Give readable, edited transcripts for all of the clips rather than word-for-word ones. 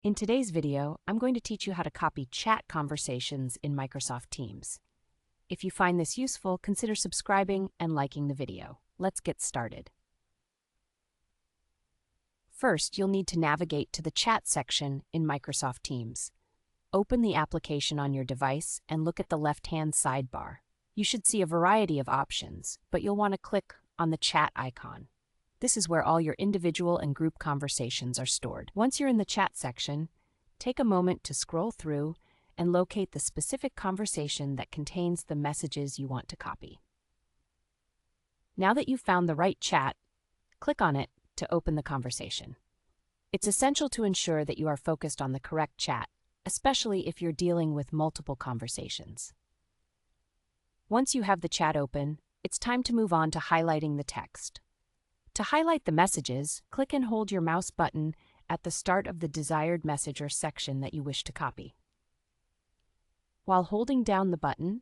In today's video, I'm going to teach you how to copy chat conversations in Microsoft Teams. If you find this useful, consider subscribing and liking the video. Let's get started. First, you'll need to navigate to the Chat section in Microsoft Teams. Open the application on your device and look at the left-hand sidebar. You should see a variety of options, but you'll want to click on the Chat icon. This is where all your individual and group conversations are stored. Once you're in the Chat section, take a moment to scroll through and locate the specific conversation that contains the messages you want to copy. Now that you've found the right chat, click on it to open the conversation. It's essential to ensure that you are focused on the correct chat, especially if you're dealing with multiple conversations. Once you have the chat open, it's time to move on to highlighting the text. To highlight the messages, click and hold your mouse button at the start of the desired message or section that you wish to copy. While holding down the button,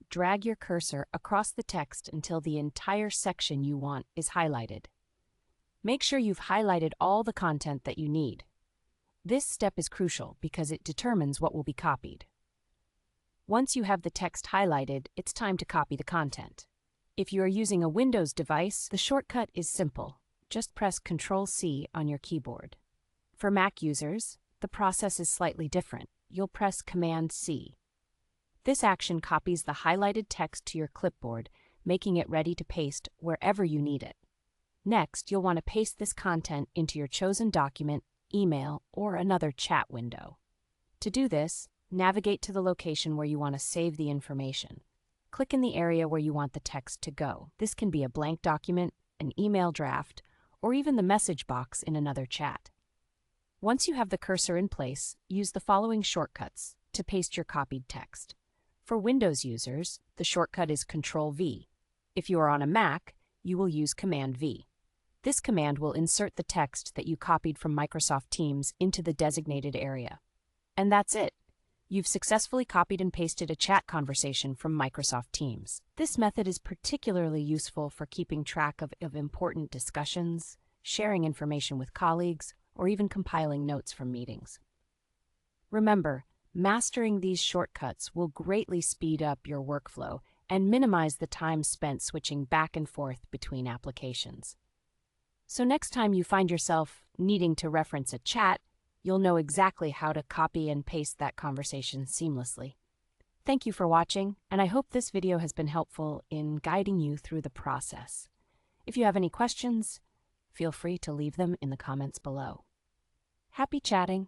drag your cursor across the text until the entire section you want is highlighted. Make sure you've highlighted all the content that you need. This step is crucial because it determines what will be copied. Once you have the text highlighted, it's time to copy the content. If you are using a Windows device, the shortcut is simple. Just press Ctrl+C on your keyboard. For Mac users, the process is slightly different. You'll press Command-C. This action copies the highlighted text to your clipboard, making it ready to paste wherever you need it. Next, you'll want to paste this content into your chosen document, email, or another chat window. To do this, navigate to the location where you want to save the information. Click in the area where you want the text to go. This can be a blank document, an email draft, or even the message box in another chat. Once you have the cursor in place, use the following shortcuts to paste your copied text. For Windows users, the shortcut is Ctrl+V. If you are on a Mac, you will use Command-V. This command will insert the text that you copied from Microsoft Teams into the designated area. And that's it. You've successfully copied and pasted a chat conversation from Microsoft Teams. This method is particularly useful for keeping track of important discussions, sharing information with colleagues, or even compiling notes from meetings. Remember, mastering these shortcuts will greatly speed up your workflow and minimize the time spent switching back and forth between applications. So next time you find yourself needing to reference a chat, you'll know exactly how to copy and paste that conversation seamlessly. Thank you for watching, and I hope this video has been helpful in guiding you through the process. If you have any questions, feel free to leave them in the comments below. Happy chatting!